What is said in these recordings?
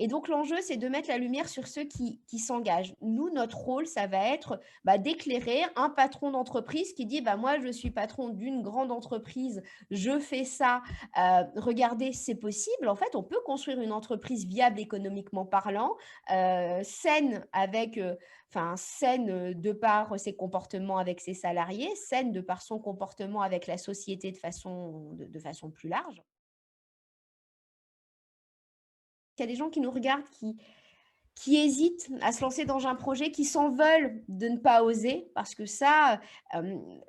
Et donc, l'enjeu, c'est de mettre la lumière sur ceux qui s'engagent. Nous, notre rôle, ça va être d'éclairer un patron d'entreprise qui dit, moi, je suis patron d'une grande entreprise, je fais ça, regardez, c'est possible. En fait, on peut construire une entreprise viable économiquement parlant, saine avec, saine de par ses comportements avec ses salariés, saine de par son comportement avec la société de façon plus large. Il y a des gens qui nous regardent, qui hésitent à se lancer dans un projet, qui s'en veulent de ne pas oser, parce que ça,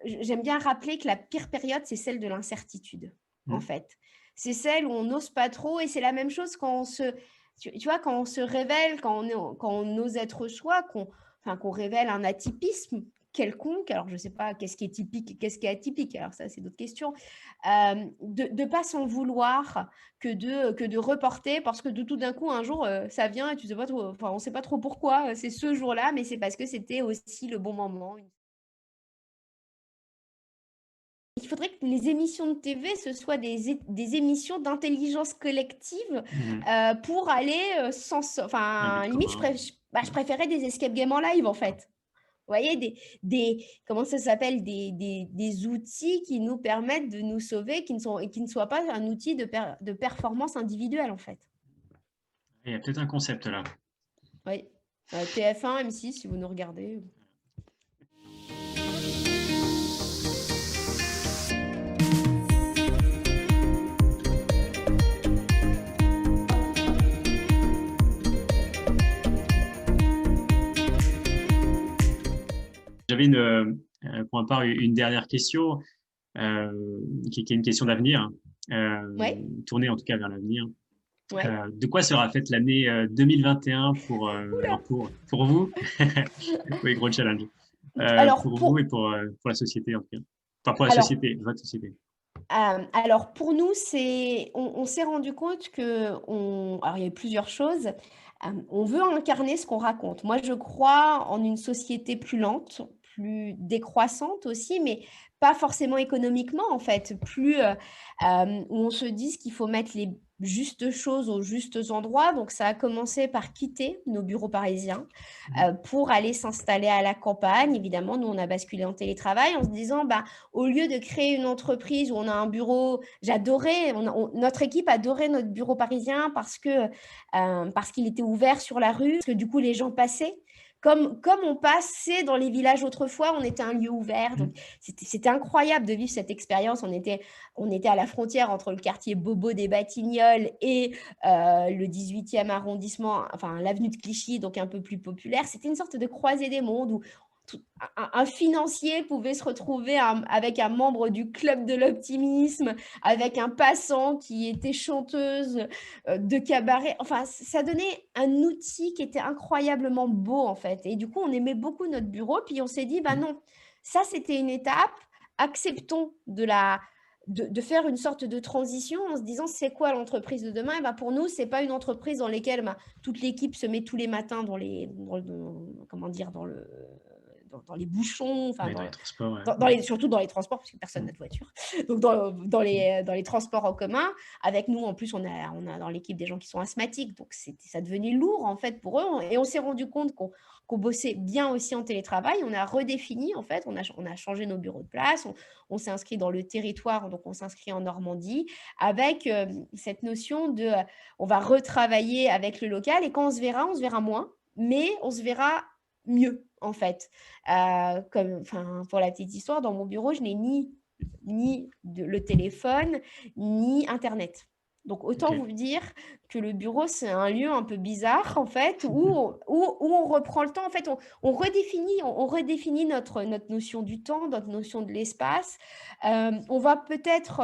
j'aime bien rappeler que la pire période, c'est celle de l'incertitude, en Mmh. fait. C'est celle où on n'ose pas trop et c'est la même chose quand on se tu vois, quand on se révèle, quand on ose être soi, qu'on révèle un atypisme quelconque. Alors je ne sais pas qu'est-ce qui est typique et qu'est-ce qui est atypique, alors ça, c'est d'autres questions. De ne pas s'en vouloir que de reporter parce que de tout d'un coup, un jour, ça vient et tu sais pas trop, on sait pas trop pourquoi, c'est ce jour-là, mais c'est parce que c'était aussi le bon moment. Il faudrait que les émissions de TV, ce soient des émissions d'intelligence collective, Mmh. pour aller, Un but limite, commun. je Mmh. préférais des escape games en live, en fait. Vous voyez? Des comment ça s'appelle? Des outils qui nous permettent de nous sauver, qui ne soient pas un outil de performance individuelle, en fait. Il y a peut-être un concept là. Oui, TF1, M6, si vous nous regardez. J'avais pour ma part, une dernière question, qui est une question d'avenir, Ouais, tournée en tout cas vers l'avenir. ouais. De quoi sera faite l'année 2021 Ouh là! pour vous? Oui, gros challenge. Alors Pour vous et pour pour la société en tout cas. Enfin, pour la alors société, votre société. alors pour nous, on s'est rendu compte alors il y a eu plusieurs choses. On veut incarner ce qu'on raconte. Moi, je crois en une société plus lente, plus décroissante aussi, mais pas forcément économiquement en fait, où on se dise qu'il faut mettre les justes choses aux justes endroits. Donc ça a commencé par quitter nos bureaux parisiens, Mmh. pour aller s'installer à la campagne. Évidemment, nous, on a basculé en télétravail en se disant: au lieu de créer une entreprise où on a un bureau, j'adorais, notre équipe adorait notre bureau parisien parce qu'il était ouvert sur la rue, parce que du coup les gens passaient. Comme on passait dans les villages autrefois, on était un lieu ouvert. Donc Mmh. c'était incroyable de vivre cette expérience. On était à la frontière entre le quartier bobo des Batignolles et le 18e arrondissement, enfin l'avenue de Clichy, donc un peu plus populaire. C'était une sorte de croisée des mondes où un financier pouvait se retrouver avec un membre du club de l'optimisme, avec un passant qui était chanteuse de cabaret. Enfin, ça donnait un outil qui était incroyablement beau, en fait. Et du coup, on aimait beaucoup notre bureau. Puis on s'est dit, Mmh. non, ça, c'était une étape. Acceptons de faire une sorte de transition en se disant, c'est quoi l'entreprise de demain? Et pour nous, c'est pas une entreprise dans laquelle toute l'équipe se met tous les matins comment dire, dans les bouchons, enfin Ouais, dans les transports, ouais. surtout dans les transports, parce que personne Mmh. n'a de voiture. Donc dans Mmh. les transports en commun. Avec nous, en plus, on a dans l'équipe des gens qui sont asthmatiques, donc ça devenait lourd, en fait, pour eux. Et on s'est rendu compte qu'on bossait bien aussi en télétravail. On a redéfini, en fait, on a changé nos bureaux de place, on s'est inscrit dans le territoire, donc on s'inscrit en Normandie, avec cette notion on va retravailler avec le local, et quand on se verra moins, mais on se verra mieux, en fait. Pour la petite histoire, dans mon bureau, je n'ai le téléphone, ni internet. Donc autant OK. vous dire que le bureau, c'est un lieu un peu bizarre, en fait, où on reprend le temps. En fait, on redéfinit notre notion du temps, notre notion de l'espace. On va peut-être,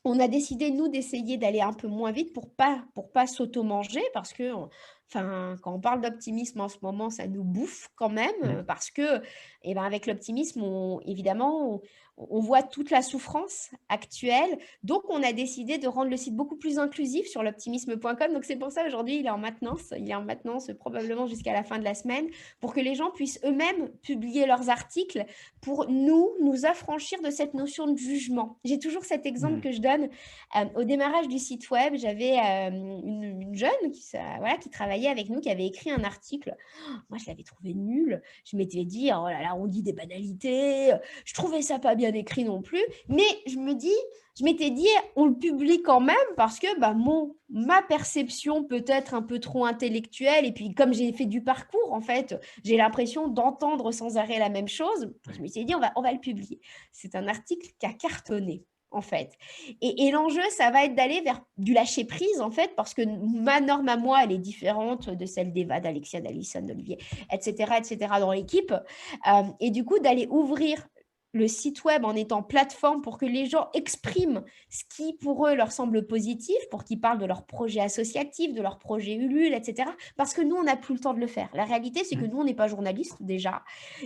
on a décidé, nous, d'essayer d'aller un peu moins vite pour pas s'auto-manger, parce que, quand on parle d'optimisme en ce moment, ça nous bouffe quand même, Mmh. parce que, avec l'optimisme, évidemment, on voit toute la souffrance actuelle. Donc, on a décidé de rendre le site beaucoup plus inclusif sur l'optimisme.com. Donc, c'est pour ça aujourd'hui, il est en maintenance. Il est en maintenance probablement jusqu'à la fin de la semaine pour que les gens puissent eux-mêmes publier leurs articles pour nous affranchir de cette notion de jugement. J'ai toujours cet exemple que je donne. Au démarrage du site web, j'avais une jeune qui travaillait avec nous, qui avait écrit un article. Moi, je l'avais trouvé nul. Je m'étais dit, oh là là, on dit des banalités. Je trouvais ça pas bien écrit non plus. Mais je m'étais dit, on le publie quand même parce que ma perception peut être un peu trop intellectuelle. Et puis, comme j'ai fait du parcours, en fait, j'ai l'impression d'entendre sans arrêt la même chose. Je m'étais dit, on va le publier. C'est un article qui a cartonné, en fait. Et l'enjeu, ça va être d'aller vers du lâcher prise, en fait, parce que ma norme à moi, elle est différente de celle d'Eva, d'Alexia, d'Alison, d'Olivier, etc., dans l'équipe. Et du coup, d'aller ouvrir le site web en étant plateforme pour que les gens expriment ce qui, pour eux, leur semble positif, pour qu'ils parlent de leurs projets associatifs, de leurs projets Ulule, etc. Parce que nous, on n'a plus le temps de le faire. La réalité, c'est que nous, on n'est pas journalistes, déjà,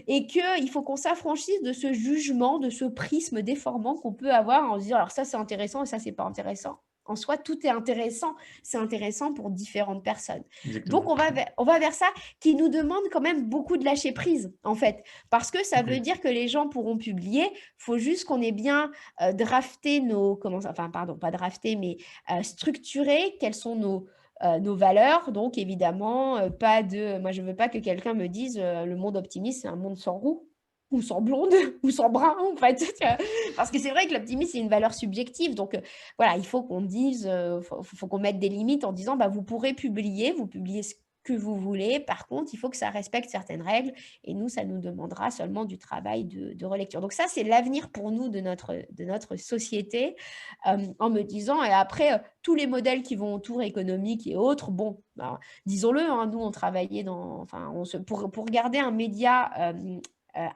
et qu'il faut qu'on s'affranchisse de ce jugement, de ce prisme déformant qu'on peut avoir en se disant, alors ça, c'est intéressant et ça, c'est pas intéressant. En soi, tout est intéressant. C'est intéressant pour différentes personnes. Exactement. Donc, on va vers ça qui nous demande quand même beaucoup de lâcher prise, en fait. Parce que ça veut dire que les gens pourront publier. Il faut juste qu'on ait bien drafté structuré quelles sont nos valeurs. Donc, évidemment, moi, je ne veux pas que quelqu'un me dise le monde optimiste, c'est un monde sans roue ou sans blonde, ou sans brun, en fait. Parce que c'est vrai que l'optimisme, c'est une valeur subjective. Donc, voilà, il faut qu'on dise, faut qu'on mette des limites en disant, vous pourrez publier ce que vous voulez. Par contre, il faut que ça respecte certaines règles. Et nous, ça nous demandera seulement du travail de relecture. Donc, ça, c'est l'avenir pour nous de notre société, en me disant, et après, tous les modèles qui vont autour, économiques et autres, disons-le, nous, on travaillait pour garder un média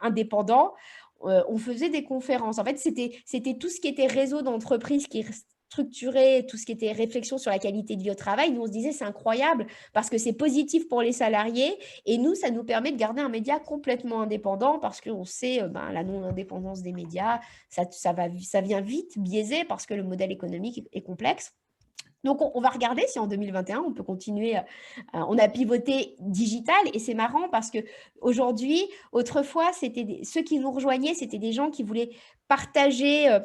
indépendant, on faisait des conférences. En fait, c'était tout ce qui était réseau d'entreprise qui structurait, tout ce qui était réflexion sur la qualité de vie au travail. Nous, on se disait, c'est incroyable parce que c'est positif pour les salariés et nous, ça nous permet de garder un média complètement indépendant parce qu'on sait la non-indépendance des médias, ça vient vite biaisé parce que le modèle économique est complexe. Donc, on va regarder si en 2021, on peut continuer. On a pivoté digital et c'est marrant parce qu'aujourd'hui, autrefois, ceux qui nous rejoignaient, c'était des gens qui voulaient partager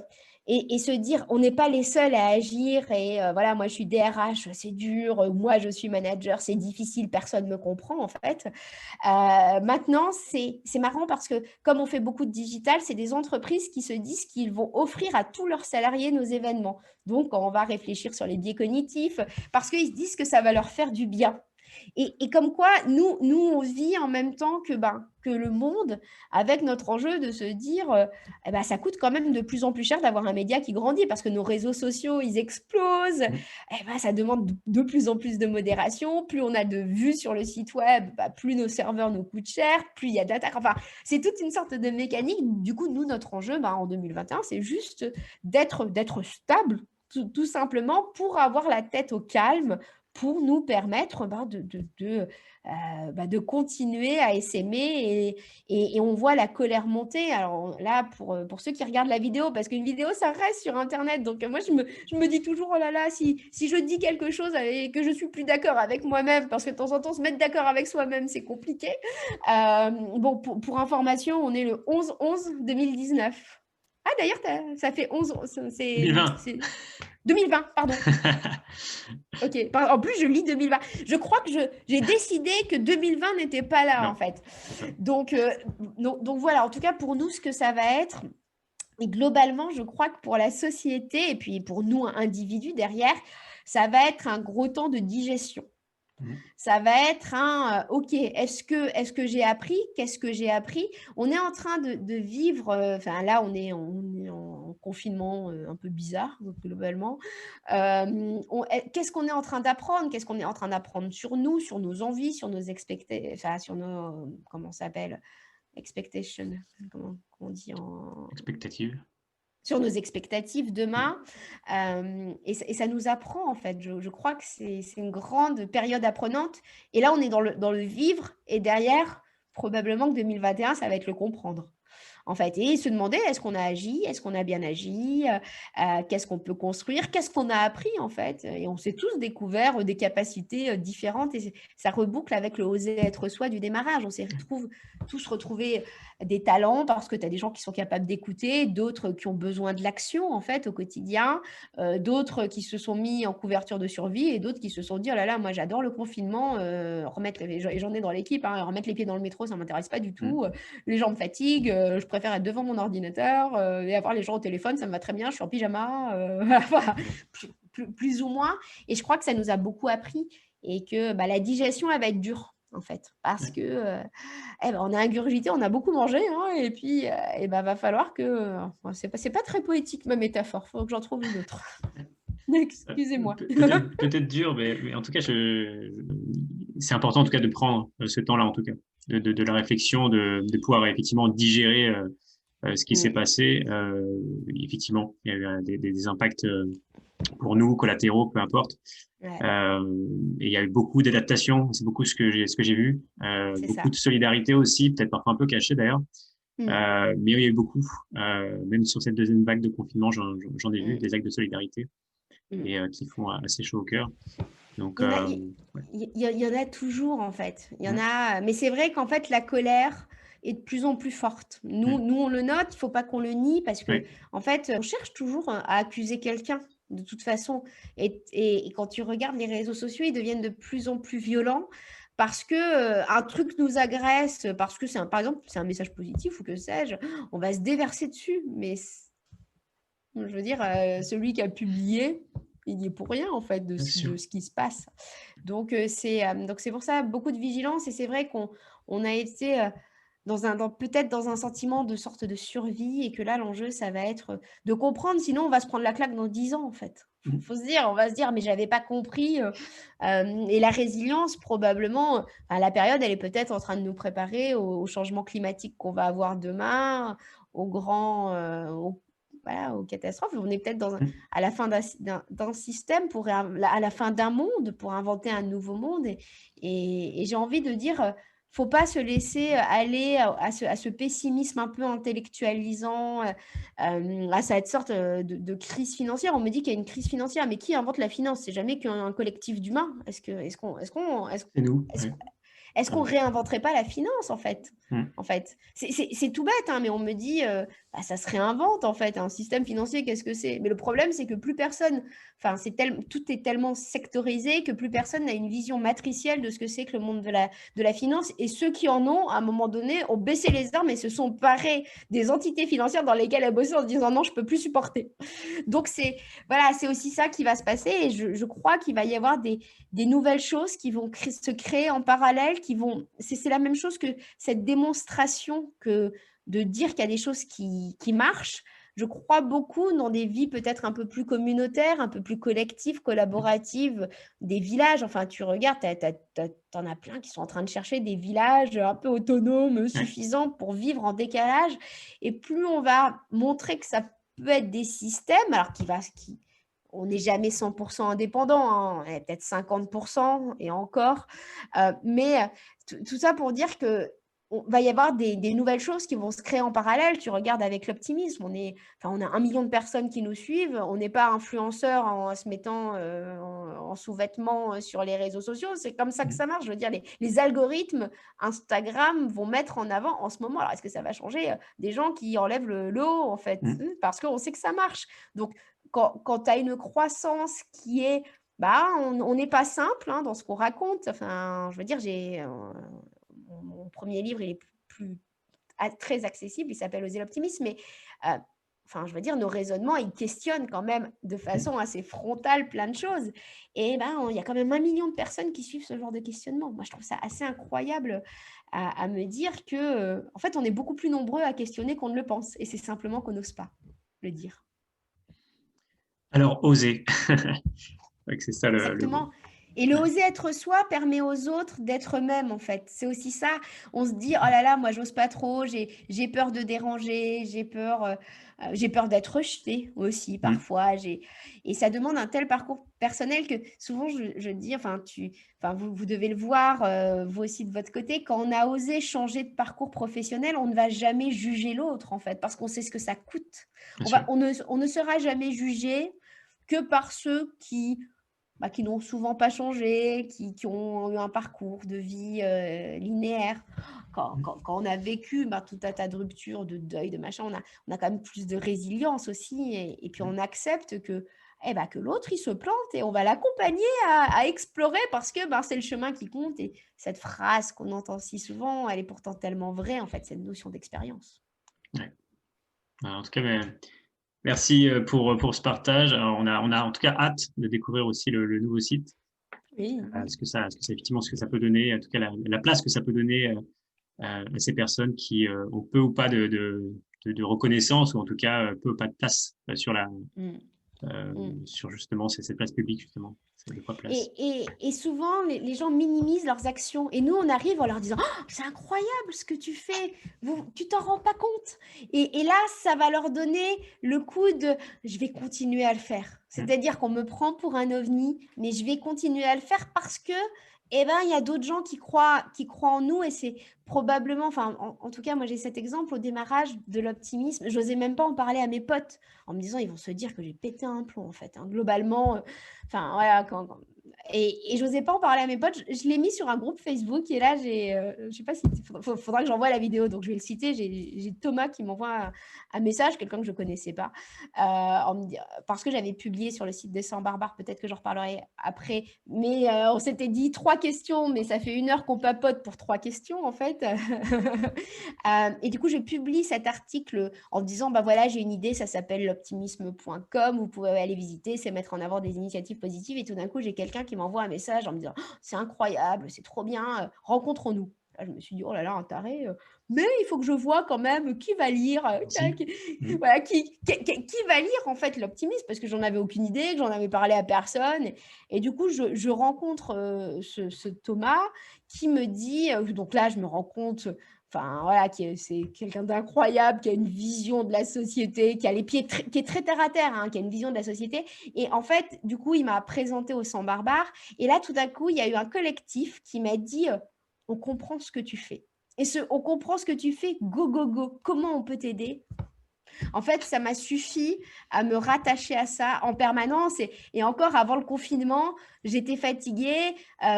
et se dire, on n'est pas les seuls à agir. Et voilà, moi, je suis DRH, c'est dur. Moi, je suis manager, c'est difficile, personne ne me comprend, en fait. Maintenant, c'est marrant parce que comme on fait beaucoup de digital, c'est des entreprises qui se disent qu'ils vont offrir à tous leurs salariés nos événements. Donc, on va réfléchir sur les biais cognitifs parce qu'ils se disent que ça va leur faire du bien. Et comme quoi, nous, on vit en même temps que le monde avec notre enjeu de se dire ça coûte quand même de plus en plus cher d'avoir un média qui grandit parce que nos réseaux sociaux, ils explosent. Ça demande de plus en plus de modération. Plus on a de vues sur le site web, plus nos serveurs nous coûtent cher, plus il y a d'attaques. Enfin, c'est toute une sorte de mécanique. Du coup, nous, notre enjeu en 2021, c'est juste d'être stable, tout simplement, pour avoir la tête au calme, pour nous permettre de continuer à essaimer et on voit la colère monter. Alors là, pour ceux qui regardent la vidéo, parce qu'une vidéo, ça reste sur Internet. Donc moi, je me dis toujours, oh là là, si je dis quelque chose et que je suis plus d'accord avec moi-même, parce que de temps en temps, se mettre d'accord avec soi-même, c'est compliqué. Pour information, on est le 11/11/2019. Ah, d'ailleurs, ça fait 11, c'est 2020. 2020, pardon. Ok, en plus, je lis 2020. Je crois que j'ai décidé que 2020 n'était pas là, en fait. Donc, voilà, en tout cas, pour nous, ce que ça va être, et globalement, je crois que pour la société, et puis pour nous, individus derrière, ça va être un gros temps de digestion. Ça va être ok, est-ce que j'ai appris? Qu'est-ce que j'ai appris? On est en train de vivre, là, on est en confinement un peu bizarre, globalement. Qu'est-ce qu'on est en train d'apprendre? Qu'est-ce qu'on est en train d'apprendre sur nous, sur nos envies, sur nos sur nos, comment ça s'appelle? Expectations, comment on dit en... Expectative. Sur nos expectatives demain. Et ça nous apprend, en fait. Je crois que c'est une grande période apprenante. Et là, on est dans le vivre. Et derrière, probablement que 2021, ça va être le comprendre. en fait, et se demander est-ce qu'on a agi, est-ce qu'on a bien agi, qu'est-ce qu'on peut construire, qu'est-ce qu'on a appris en fait. Et on s'est tous découvert des capacités différentes et ça reboucle avec le oser être soi du démarrage. On s'est tous retrouvés des talents parce que tu as des gens qui sont capables d'écouter, d'autres qui ont besoin de l'action en fait au quotidien, d'autres qui se sont mis en couverture de survie et d'autres qui se sont dit oh là là, moi j'adore le confinement, et j'en ai dans l'équipe, hein, remettre les pieds dans le métro ça m'intéresse pas du tout, les gens me fatiguent, je préfère être devant mon ordinateur et avoir les gens au téléphone, ça me va très bien, je suis en pyjama, voilà, plus ou moins. Et je crois que ça nous a beaucoup appris et que la digestion elle va être dure en fait parce que on a ingurgité, on a beaucoup mangé, hein, et puis va falloir que c'est pas très poétique ma métaphore, faut que j'en trouve une autre. Excusez-moi. Peut-être dur, mais en tout cas, c'est important en tout cas de prendre ce temps-là, en tout cas, de la réflexion, de pouvoir effectivement digérer ce qui s'est passé. Effectivement, il y a eu des impacts pour nous, collatéraux, peu importe. Ouais, Et il y a eu beaucoup d'adaptations, c'est beaucoup ce que j'ai vu, c'est beaucoup ça. de solidarité aussi, peut-être parfois un peu cachée d'ailleurs. Mm, Mais il y a eu beaucoup, même sur cette deuxième vague de confinement, j'en ai vu mm, des actes de solidarité mm. et qui font assez chaud au cœur. Donc, Il y en a, ouais. il y en a toujours en fait. Il y en Mm, a, mais c'est vrai qu'en fait la colère est de plus en plus forte. mm, Nous on le note, il faut pas qu'on le nie parce que ouais, en fait on cherche toujours à accuser quelqu'un de toute façon. Et quand tu regardes les réseaux sociaux, ils deviennent de plus en plus violents parce que un truc nous agresse, parce que par exemple c'est un message positif ou que sais-je, on va se déverser dessus. Mais je veux dire, celui qui a publié, il y est pour rien en fait bien sûr. de ce qui se passe. Donc c'est pour ça beaucoup de vigilance et c'est vrai qu'on a été, peut-être dans un sentiment de sorte de survie et que là l'enjeu ça va être, de comprendre sinon on va se prendre la claque dans 10 ans en fait. Mm, Faut se dire, on va se dire: «Mais j'avais pas compris», et la résilience probablement, la période elle est peut-être en train de nous préparer au changement climatique qu'on va avoir demain, aux grands, voilà, aux catastrophes. On est peut-être mm. à la fin d'un système à la fin d'un monde pour inventer un nouveau monde et j'ai envie de dire, faut pas se laisser aller à ce pessimisme un peu intellectualisant, à cette sorte, de crise financière. On me dit qu'il y a une crise financière, mais qui invente la finance? C'est jamais qu'un collectif d'humains. C'est nous. Est-ce Ouais. est-ce qu'on Ouais. réinventerait pas la finance, en fait? Mm. En fait, c'est tout bête, hein, mais on me dit, ça se réinvente, en fait, un système financier, qu'est-ce que c'est? Mais le problème, c'est que plus personne enfin, tout est tellement sectorisé que plus personne n'a une vision matricielle de ce que c'est que le monde de la finance et ceux qui en ont, à un moment donné, ont baissé les armes et se sont parés des entités financières dans lesquelles elles bossaient en se disant: «Non, je peux plus supporter». Donc voilà, c'est aussi ça qui va se passer et je crois qu'il va y avoir des nouvelles choses qui vont se créer en parallèle, c'est la même chose que cette démonstration de dire qu'il y a des choses qui marchent. Je crois beaucoup dans des vies peut-être un peu plus communautaires, un peu plus collectives, collaboratives, des villages. Enfin, tu regardes, t'en as plein qui sont en train de chercher des villages un peu autonomes, Ouais. suffisants pour vivre en décalage. Et plus on va montrer que ça peut être des systèmes, alors on n'est jamais 100% indépendant, hein, peut-être 50% et encore. Mais tout ça pour dire que va y avoir des nouvelles choses qui vont se créer en parallèle. Tu regardes avec l'optimisme, on a 1 million de personnes qui nous suivent. On n'est pas influenceur en se mettant en sous-vêtements sur les réseaux sociaux. C'est comme ça que Mm. ça marche. Je veux dire, les algorithmes Instagram vont mettre en avant en ce moment. Alors, est-ce que ça va changer des gens qui enlèvent le haut, en fait, Mm. parce qu'on sait que ça marche. Donc, quand tu as une croissance qui est on n'est pas simple hein, dans ce qu'on raconte. Enfin, je veux dire, mon premier livre, il est très accessible, il s'appelle Oser l'optimisme, mais enfin, je veux dire, nos raisonnements, ils questionnent quand même de Mm. façon assez frontale plein de choses. Et il y a quand même 1 million de personnes qui suivent ce genre de questionnement. Moi, je trouve ça assez incroyable à me dire que, en fait, on est beaucoup plus nombreux à questionner qu'on ne le pense. Et c'est simplement qu'on n'ose pas le dire. Alors, oser. Ouais, c'est ça le mot. Exactement. Et le Ouais. oser être soi permet aux autres d'être eux-mêmes, en fait. C'est aussi ça. On se dit, oh là là, moi, j'ose pas trop, j'ai peur de déranger, j'ai peur d'être rejetée aussi, Mm. parfois. Et ça demande un tel parcours personnel que souvent, je dis, enfin, vous devez le voir, vous aussi de votre côté, quand on a osé changer de parcours professionnel, on ne va jamais juger l'autre, en fait, parce qu'on sait ce que ça coûte. Bien sûr. On ne sera jamais jugé que par ceux qui n'ont souvent pas changé, qui ont eu un parcours de vie linéaire. Quand on a vécu tout un tas de ruptures, de deuil, de machin, on a quand même plus de résilience aussi. Et puis, on accepte que l'autre, il se plante et on va l'accompagner à explorer parce que c'est le chemin qui compte. Et cette phrase qu'on entend si souvent, elle est pourtant tellement vraie, en fait, cette notion d'expérience. Ouais. En tout cas, merci pour ce partage. Alors, on a en tout cas hâte de découvrir aussi le nouveau site. Oui. Effectivement, ce que ça peut donner, en tout cas la place que ça peut donner à ces personnes qui ont peu ou pas de reconnaissance, ou en tout cas peu ou pas de place Mm. Mm. sur justement cette place publique, justement, c'est de quoi place. Et souvent, les gens minimisent leurs actions. Et nous, on arrive en leur disant, oh, c'est incroyable ce que tu fais, tu t'en rends pas compte. Et là, ça va leur donner le coup de, je vais continuer à le faire. C'est-à-dire qu'on me prend pour un ovni, mais je vais continuer à le faire parce que, il y a d'autres gens qui croient en nous et c'est probablement, enfin, en tout cas, moi, j'ai cet exemple au démarrage de l'optimisme. J'osais même pas en parler à mes potes en me disant, ils vont se dire que j'ai pété un plomb, en fait. Globalement, enfin, voilà, et j'osais pas en parler à mes potes. Je l'ai mis sur un groupe Facebook et là, je sais pas si faudra que j'envoie la vidéo, donc je vais le citer. J'ai Thomas qui m'envoie un message, quelqu'un que je connaissais pas, parce que j'avais publié sur le site des 100 barbares. Peut-être que j'en reparlerai après, mais on s'était dit 3 questions, mais ça fait 1 heure qu'on papote pour 3 questions en fait. Et du coup, je publie cet article en disant, voilà, j'ai une idée, ça s'appelle l'optimisme.com, vous pouvez aller visiter, c'est mettre en avant des initiatives positives. Et tout d'un coup, j'ai quelqu'un qui m'envoie un message en me disant, oh, c'est incroyable, c'est trop bien, rencontrons-nous. Là, je me suis dit, oh là là, un taré, mais il faut que je vois quand même qui va lire, voilà, qui va lire en fait l'optimisme, parce que j'en avais aucune idée, que j'en avais parlé à personne. Et du coup, je rencontre ce Thomas qui me dit, donc là, je me rends compte, enfin voilà, c'est quelqu'un d'incroyable, qui a une vision de la société, qui a les pieds qui est très terre à terre, hein, qui a une vision de la société. Et en fait, du coup, il m'a présenté au 100 barbares. Et là, tout à coup, il y a eu un collectif qui m'a dit, on comprend ce que tu fais. Et on comprend ce que tu fais, go, go, go. Comment on peut t'aider? En fait, ça m'a suffi à me rattacher à ça en permanence. Et encore avant le confinement, j'étais fatiguée.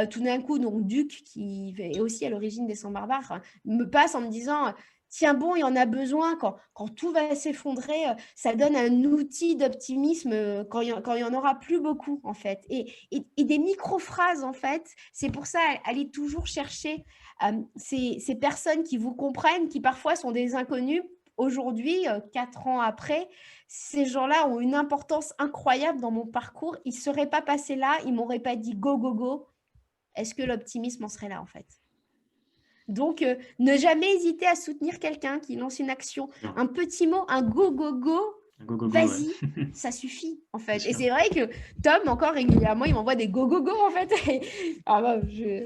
Tout d'un coup, donc Duc, qui est aussi à l'origine des 100 barbares, me passe en me disant, tiens bon, il y en a besoin quand tout va s'effondrer. Ça donne un outil d'optimisme quand il y en aura plus beaucoup, en fait. Et des micro-phrases, en fait. C'est pour ça, allez toujours chercher ces personnes qui vous comprennent, qui parfois sont des inconnus. Aujourd'hui, 4 ans après, ces gens-là ont une importance incroyable dans mon parcours. Ils ne seraient pas passés là, ils ne m'auraient pas dit go, go, go. Est-ce que l'optimisme en serait là, en fait? Donc, ne jamais hésiter à soutenir quelqu'un qui lance une action. Un petit mot, un go, go, go, Go, go, go, vas-y, ouais. ça suffit, en fait. Bien Et sûr. c'est vrai que Tom, encore régulièrement, il m'envoie des go, go, go, en fait. Alors,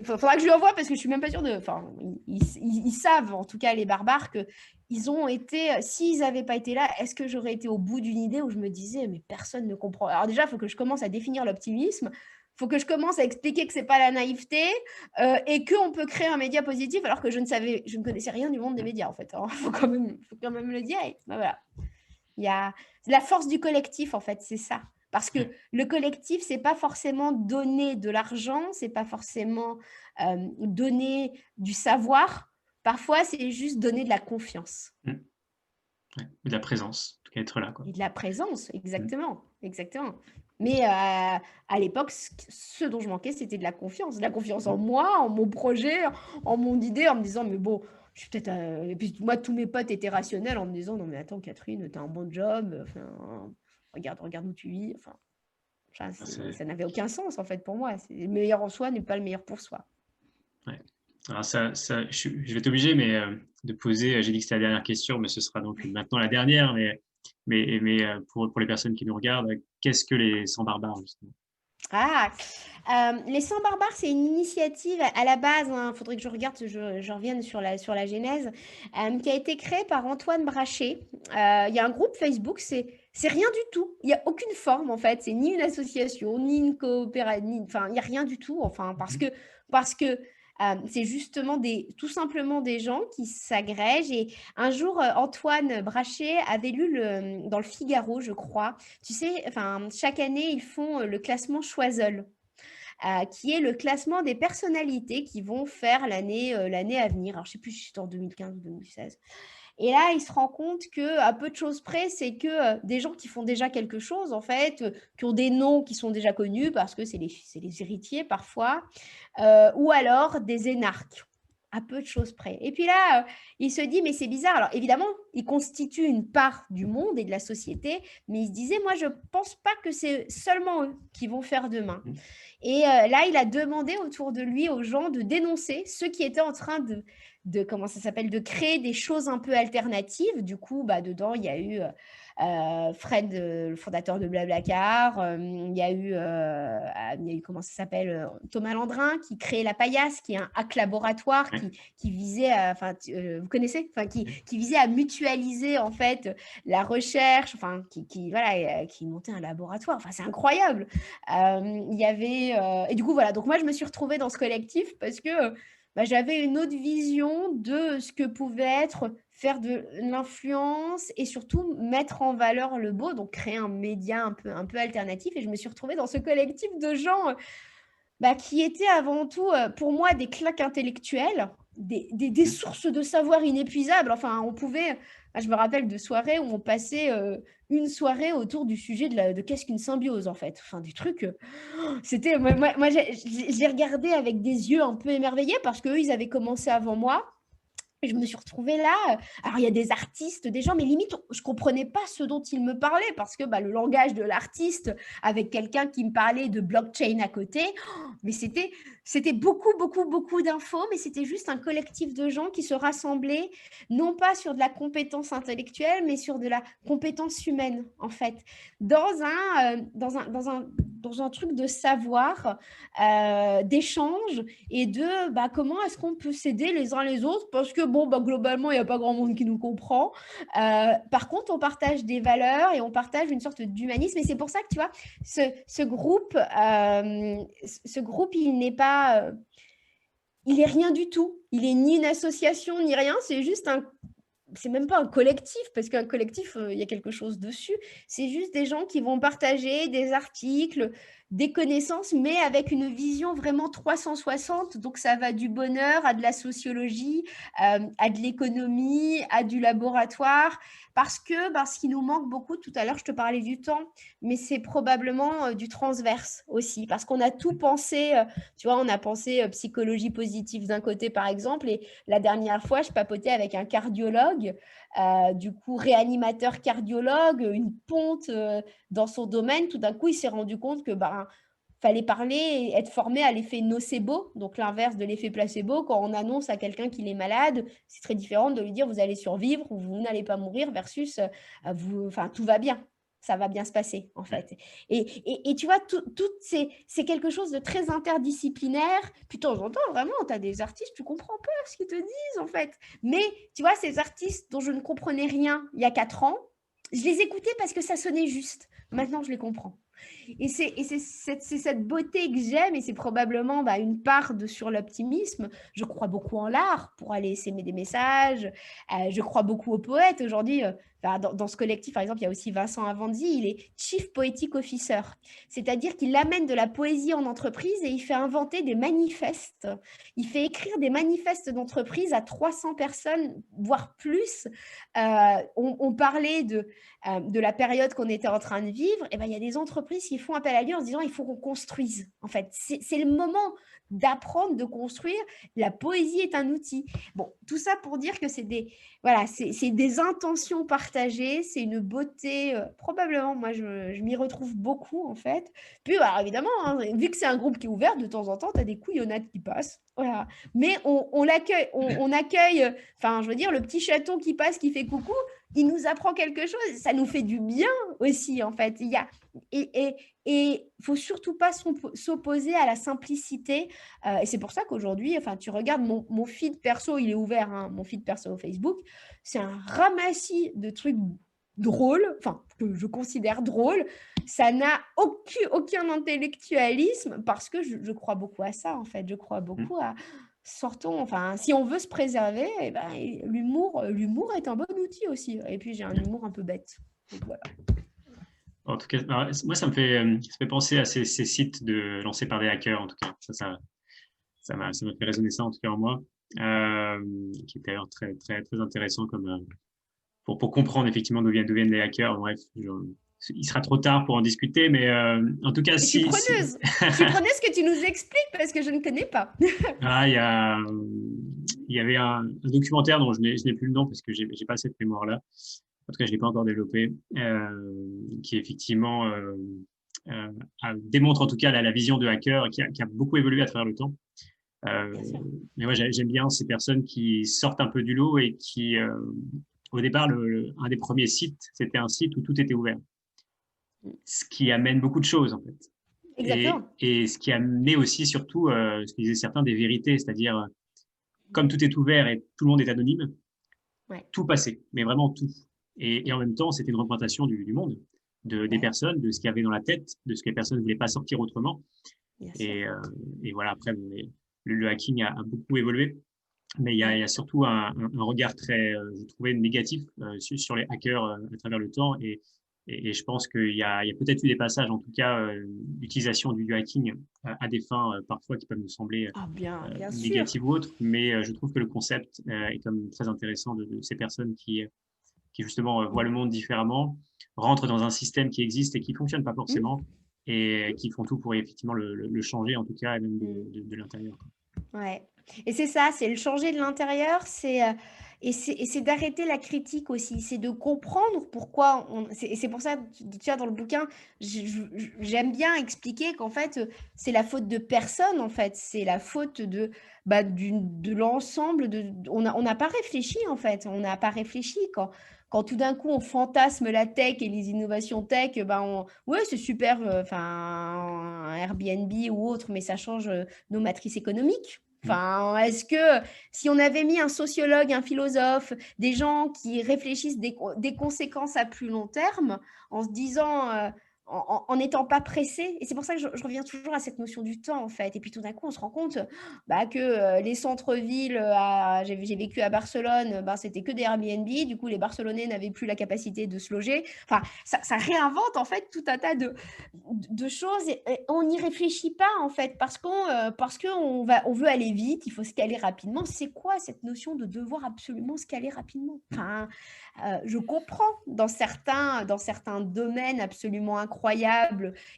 faudra que je lui envoie parce que je suis même pas sûre de... Enfin, ils savent, en tout cas, les barbares, que ils ont été... S'ils n'avaient pas été là, est-ce que j'aurais été au bout d'une idée où je me disais, mais personne ne comprend. Alors déjà, il faut que je commence à définir l'optimisme. Il faut que je commence à expliquer que c'est pas la naïveté et qu'on peut créer un média positif alors que je ne connaissais rien du monde des médias, en fait. Il faut quand même le dire. Et, voilà. Il y a la force du collectif, en fait, c'est ça. Parce que le collectif, c'est pas forcément donner de l'argent, c'est pas forcément donner du savoir. Parfois, c'est juste donner de la confiance. Ouais. De la présence, en tout cas être là, quoi. Et de la présence, exactement. Exactement. Mais à l'époque, ce dont je manquais, c'était de la confiance. De la confiance en moi, en mon projet, en mon idée, en me disant, mais bon, je suis peut-être... Et puis moi, tous mes potes étaient rationnels en me disant, non mais attends, Catherine, t'as un bon job, enfin, regarde où tu vis. Enfin, ça n'avait aucun sens en fait pour moi. Le meilleur en soi n'est pas le meilleur pour soi. Ouais. Alors je vais être obligé de poser, j'ai dit que c'était la dernière question, mais ce sera donc maintenant la dernière, mais pour les personnes qui nous regardent, qu'est-ce que les 100 barbares, justement? Ah, les 100 barbares, c'est une initiative à la base, il faudrait que je regarde, je revienne sur la genèse, qui a été créée par Antoine Brachet. Il y a un groupe Facebook, c'est rien du tout. Il y a aucune forme, en fait. C'est ni une association, ni une coopérative, enfin, il y a rien du tout, enfin, parce que, c'est justement tout simplement des gens qui s'agrègent. Et un jour, Antoine Brachet avait lu dans le Figaro, je crois, tu sais, enfin, chaque année, ils font le classement Choiseul, qui est le classement des personnalités qui vont faire l'année à venir. Alors, je ne sais plus si c'est en 2015 ou 2016. Et là, il se rend compte qu'à peu de choses près, c'est que des gens qui font déjà quelque chose, en fait, qui ont des noms qui sont déjà connus parce que c'est les héritiers parfois, ou alors des énarques, à peu de choses près. Et puis là, il se dit, mais c'est bizarre. Alors évidemment, il constitue une part du monde et de la société, mais il se disait, moi, je ne pense pas que c'est seulement eux qui vont faire demain. Et là, il a demandé autour de lui aux gens de dénoncer ceux qui étaient en train comment ça s'appelle, de créer des choses un peu alternatives. Du coup, dedans, il y a eu Fred, le fondateur de Blablacar. Il y a eu, comment ça s'appelle, Thomas Landrin qui créait La Paillasse, qui est un hack laboratoire qui visait vous connaissez, qui visait à mutualiser en fait la recherche, qui montait un laboratoire. Enfin, c'est incroyable. Il y avait et du coup voilà, donc moi je me suis retrouvée dans ce collectif parce que j'avais une autre vision de ce que pouvait être faire de l'influence et surtout mettre en valeur le beau, donc créer un média un peu alternatif. Et je me suis retrouvée dans ce collectif de gens qui étaient avant tout pour moi des claques intellectuelles, des sources de savoir inépuisables. Enfin, on pouvait, je me rappelle de soirées où on passait une soirée autour du sujet de qu'est-ce qu'une symbiose en fait. Enfin, des trucs, c'était, moi j'ai regardé avec des yeux un peu émerveillés parce qu'eux, ils avaient commencé avant moi. Je me suis retrouvée là. Alors, il y a des artistes, des gens, mais limite, je ne comprenais pas ce dont ils me parlaient parce que le langage de l'artiste avec quelqu'un qui me parlait de blockchain à côté, mais c'était beaucoup, beaucoup, beaucoup d'infos, mais c'était juste un collectif de gens qui se rassemblaient, non pas sur de la compétence intellectuelle, mais sur de la compétence humaine, en fait, dans un truc de savoir, d'échange et de comment est-ce qu'on peut s'aider les uns les autres parce que globalement, il n'y a pas grand monde qui nous comprend. Par contre, on partage des valeurs et on partage une sorte d'humanisme. Et c'est pour ça que, tu vois, ce groupe, il n'est pas... il est rien du tout. Il est ni une association, ni rien. C'est juste c'est même pas un collectif, parce qu'un collectif, il y a quelque chose dessus. C'est juste des gens qui vont partager des articles, des connaissances, mais avec une vision vraiment 360. Donc, ça va du bonheur à de la sociologie, à de l'économie, à du laboratoire. Parce qu'il nous manque beaucoup, tout à l'heure, je te parlais du temps, mais c'est probablement du transverse aussi. Parce qu'on a tout pensé, tu vois, on a pensé psychologie positive d'un côté, par exemple, et la dernière fois, je papotais avec un cardiologue, du coup réanimateur cardiologue, une ponte dans son domaine. Tout d'un coup, il s'est rendu compte que fallait parler, être formé à l'effet nocebo, donc l'inverse de l'effet placebo. Quand on annonce à quelqu'un qu'il est malade, c'est très différent de lui dire vous allez survivre ou vous n'allez pas mourir versus tout va bien. Ça va bien se passer, en fait. Et tu vois, c'est quelque chose de très interdisciplinaire. Puis de temps en temps, vraiment, tu as des artistes, tu comprends pas ce qu'ils te disent, en fait. Mais tu vois, ces artistes dont je ne comprenais rien il y a 4 ans, je les écoutais parce que ça sonnait juste. Maintenant, je les comprends. Et c'est cette beauté que j'aime, et c'est probablement une part sur l'optimisme. Je crois beaucoup en l'art pour aller s'aimer des messages. Je crois beaucoup aux poètes. Aujourd'hui, dans ce collectif, par exemple, il y a aussi Vincent Avandy, il est Chief Poetic Officer. C'est-à-dire qu'il amène de la poésie en entreprise et il fait inventer des manifestes. Il fait écrire des manifestes d'entreprise à 300 personnes, voire plus. On parlait de la période qu'on était en train de vivre. Et il y a des entreprises qui font appel à lui en se disant il faut qu'on construise. En fait, c'est le moment d'apprendre, de construire. La poésie est un outil. Bon, tout ça pour dire que c'est des intentions partagées, c'est une beauté, probablement, moi, je m'y retrouve beaucoup, en fait. Puis, évidemment, vu que c'est un groupe qui est ouvert, de temps en temps, tu as des couillonnades qui passent. Voilà. Mais on l'accueille, on accueille, je veux dire, le petit chaton qui passe, qui fait coucou, il nous apprend quelque chose, ça nous fait du bien aussi, en fait. Et faut surtout pas s'opposer à la simplicité. Et c'est pour ça qu'aujourd'hui, enfin, tu regardes mon feed perso, il est ouvert, hein, mon feed perso Facebook, c'est un ramassis de trucs drôles, enfin, que je considère drôles. Ça n'a aucun intellectualisme parce que je crois beaucoup à ça, en fait. Je crois beaucoup à sortons, enfin, si on veut se préserver, eh ben, l'humour est un bon outil aussi. Et puis, j'ai un humour un peu bête. Donc, voilà. En tout cas, moi, ça me fait penser à ces sites lancés par des hackers, en tout cas. Ça m'a fait résonner ça, en tout cas, en moi, qui est d'ailleurs très, très, très intéressant pour comprendre effectivement d'où viennent les hackers. Bref, il sera trop tard pour en discuter, mais en tout cas, Je suis preneuse. Je suis preneuse que tu nous expliques parce que je ne connais pas. Il y avait un documentaire dont je n'ai plus le nom parce que j'ai pas cette mémoire-là. En tout cas, je l'ai pas encore développé, qui effectivement démontre en tout cas la vision de hacker qui a beaucoup évolué à travers le temps. Mais moi, j'aime bien ces personnes qui sortent un peu du lot et qui, au départ, un des premiers sites, c'était un site où tout était ouvert. Ce qui amène beaucoup de choses, en fait. Exactement. Et ce qui a amené aussi, surtout, ce que disaient certains, des vérités, c'est-à-dire, comme tout est ouvert et tout le monde est anonyme, tout passait, mais vraiment tout. Et en même temps, c'était une représentation du monde, des personnes, de ce qu'il y avait dans la tête, de ce que les personnes ne voulaient pas sortir autrement. Et voilà, après, le hacking a beaucoup évolué. Mais il y a surtout un regard très, je trouvais, négatif sur les hackers à travers le temps. Et je pense qu'il y a peut-être eu des passages, en tout cas, d'utilisation du hacking à des fins parfois qui peuvent nous sembler bien négatives ou autres. Mais je trouve que le concept est quand même très intéressant de ces personnes qui justement voient le monde différemment, rentrent dans un système qui existe et qui ne fonctionne pas forcément, et qui font tout pour effectivement le changer, en tout cas, et même de l'intérieur. Ouais. Et c'est ça, c'est le changer de l'intérieur, et c'est d'arrêter la critique aussi, c'est de comprendre pourquoi et c'est pour ça, tu vois, dans le bouquin, j'aime bien expliquer qu'en fait, c'est la faute de personne, en fait, c'est la faute de l'ensemble, on n'a pas réfléchi, en fait, on n'a pas réfléchi quand tout d'un coup on fantasme la tech et les innovations tech, ouais, c'est super, enfin, un Airbnb ou autre, mais ça change nos matrices économiques. Enfin, est-ce que si on avait mis un sociologue, un philosophe, des gens qui réfléchissent des conséquences à plus long terme, en se disant, en n'étant pas pressé, et c'est pour ça que je reviens toujours à cette notion du temps, en fait. Et puis tout d'un coup, on se rend compte que les centres-villes, j'ai vécu à Barcelone, c'était que des Airbnb, du coup, les Barcelonais n'avaient plus la capacité de se loger. Enfin, ça réinvente, en fait, tout un tas de choses, et on n'y réfléchit pas, en fait, parce qu'on veut aller vite, il faut se caler rapidement. C'est quoi cette notion de devoir absolument se caler rapidement? Enfin, je comprends dans certains domaines absolument incroyables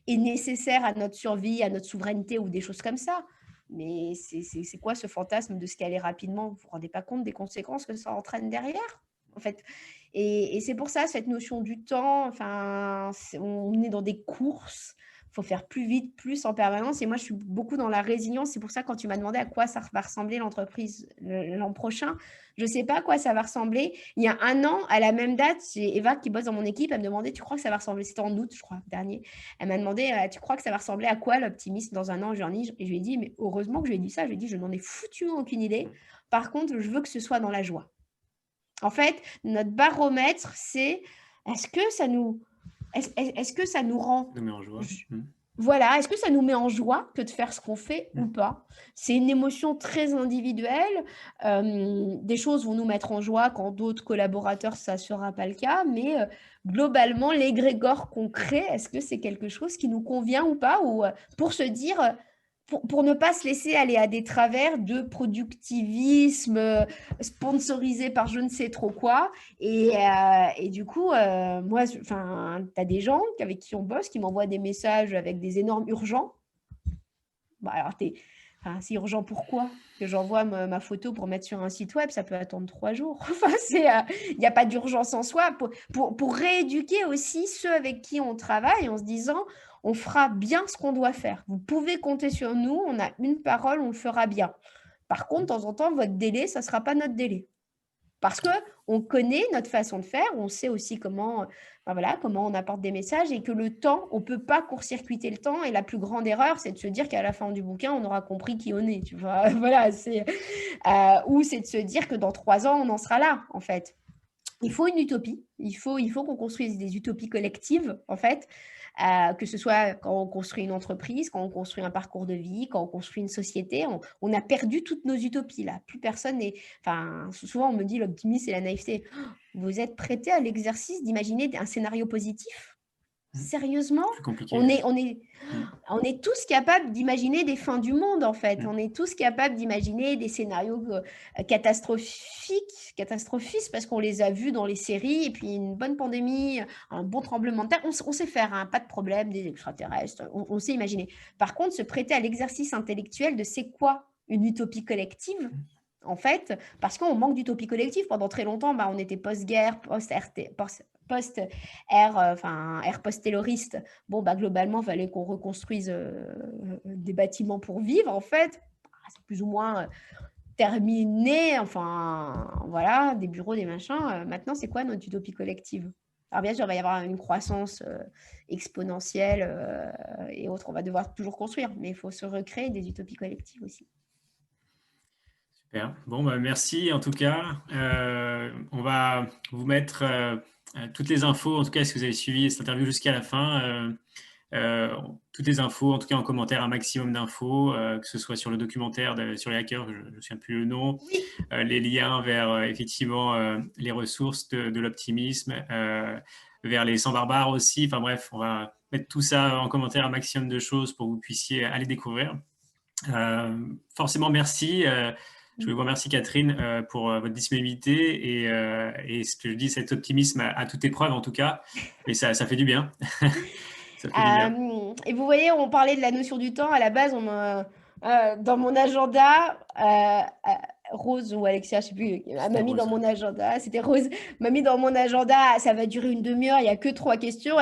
et nécessaires à notre survie, à notre souveraineté ou des choses comme ça. Mais c'est quoi ce fantasme de se caler rapidement? Vous ne vous rendez pas compte des conséquences que ça entraîne derrière, en fait. Et c'est pour ça, cette notion du temps, enfin, on est dans des courses, il faut faire plus vite, plus en permanence. Et moi, je suis beaucoup dans la résilience. C'est pour ça, quand tu m'as demandé à quoi ça va ressembler l'entreprise l'an prochain, je ne sais pas à quoi ça va ressembler. Il y a un an, à la même date, j'ai Eva qui bosse dans mon équipe, elle me demandait, tu crois que ça va ressembler? C'était en août, je crois, dernier. Elle m'a demandé, tu crois que ça va ressembler à quoi l'optimisme dans un an? Et je lui ai dit, mais heureusement que je lui ai dit ça. Je lui ai dit, je n'en ai foutument aucune idée. Par contre, je veux que ce soit dans la joie. En fait, notre baromètre, c'est est-ce que ça nous rend... Nous met en joie. Voilà, est-ce que ça nous met en joie que de faire ce qu'on fait ou pas? C'est une émotion très individuelle. Des choses vont nous mettre en joie quand d'autres collaborateurs, ça ne sera pas le cas. Mais globalement, l'égrégore qu'on crée, est-ce que c'est quelque chose qui nous convient ou pas? Ou pour se dire... Pour ne pas se laisser aller à des travers de productivisme sponsorisé par je ne sais trop quoi. Et du coup, moi, tu as des gens avec qui on bosse qui m'envoient des messages avec des énormes urgents. Alors, c'est urgent pourquoi? Que j'envoie ma photo pour mettre sur un site web, ça peut attendre 3 jours. Enfin, il n'y a pas d'urgence en soi. Pour rééduquer aussi ceux avec qui on travaille en se disant, on fera bien ce qu'on doit faire. Vous pouvez compter sur nous, on a une parole, on le fera bien. Par contre, de temps en temps, votre délai, ça ne sera pas notre délai. Parce qu'on connaît notre façon de faire, on sait aussi comment, voilà, comment on apporte des messages et que le temps, on ne peut pas court-circuiter le temps. Et la plus grande erreur, c'est de se dire qu'à la fin du bouquin, on aura compris qui on est. Tu vois, voilà, ou c'est de se dire que dans 3 ans, on en sera là, en fait. Il faut une utopie, il faut qu'on construise des utopies collectives, en fait, que ce soit quand on construit une entreprise, quand on construit un parcours de vie, quand on construit une société. On a perdu toutes nos utopies, là. Plus personne n'est... Enfin, souvent, on me dit l'optimisme et la naïveté. Vous êtes prêté à l'exercice d'imaginer un scénario positif? Sérieusement? Plus compliqué. On est tous capables d'imaginer des fins du monde, en fait. On est tous capables d'imaginer des scénarios catastrophistes parce qu'on les a vus dans les séries. Et puis, une bonne pandémie, un bon tremblement de terre, on sait faire, hein, pas de problème, des extraterrestres, on sait imaginer. Par contre, se prêter à l'exercice intellectuel de c'est quoi une utopie collective, en fait, parce qu'on manque d'utopie collective. Pendant très longtemps, on était post-guerre, ère post-tayloriste. Bon, globalement, il fallait qu'on reconstruise des bâtiments pour vivre, en fait. C'est plus ou moins terminé, enfin, voilà, des bureaux, des machins. Maintenant, c'est quoi notre utopie collective? Alors bien sûr, il va y avoir une croissance exponentielle et autres. On va devoir toujours construire, mais il faut se recréer des utopies collectives aussi. Super. Bon, merci en tout cas. On va vous mettre toutes les infos, en tout cas si vous avez suivi cette interview jusqu'à la fin, toutes les infos, en tout cas en commentaire, un maximum d'infos, que ce soit sur le documentaire sur les hackers, je ne me souviens plus le nom, Oui. les liens vers effectivement les ressources de l'optimisme, vers les 100 barbares aussi. Enfin bref, on va mettre tout ça en commentaire, un maximum de choses pour que vous puissiez aller découvrir. Forcément, merci. Je vous remercie, Catherine, pour votre disponibilité et ce que je dis, cet optimisme à toute épreuve, en tout cas. Et ça fait du bien. Ça fait du bien. Et vous voyez, on parlait de la notion du temps. À la base, dans mon agenda, Rose ou Alexia, je ne sais plus, m'a mis dans mon agenda. C'était Rose, m'a mis dans mon agenda. Ça va durer une demi-heure. Il n'y a que 3 questions.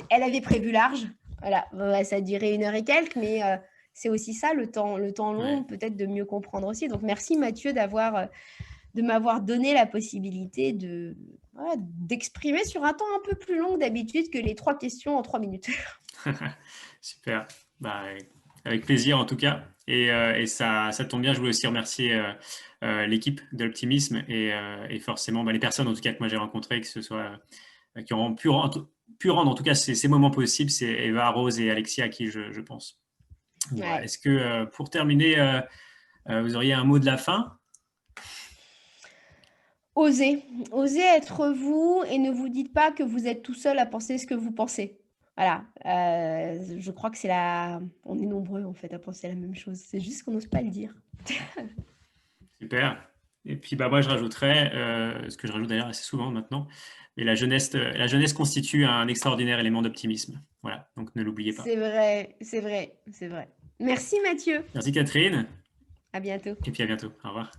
Elle avait prévu large. Voilà, ça a duré 1 heure et quelques, mais c'est aussi ça, le temps long, ouais. Peut-être de mieux comprendre aussi. Donc, merci Mathieu de m'avoir donné la possibilité d'exprimer sur un temps un peu plus long d'habitude que les 3 questions en 3 minutes. Super. Avec plaisir en tout cas. Et ça tombe bien, je voulais aussi remercier l'équipe de l'optimisme et forcément les personnes en tout cas que moi j'ai rencontrées, que ce soit qui auront pu rendre en tout cas ces moments possibles, c'est Eva, Rose et Alexia à qui je pense. Voilà. Ouais. Est-ce que pour terminer, vous auriez un mot de la fin? Osez être vous et ne vous dites pas que vous êtes tout seul à penser ce que vous pensez. Voilà, je crois que on est nombreux en fait à penser la même chose. C'est juste qu'on n'ose pas le dire. Super. Et puis moi je rajouterais, ce que je rajoute d'ailleurs assez souvent maintenant, mais la jeunesse constitue un extraordinaire élément d'optimisme. Voilà, donc ne l'oubliez pas. C'est vrai. Merci Mathieu. Merci Catherine. À bientôt. Et puis à bientôt. Au revoir.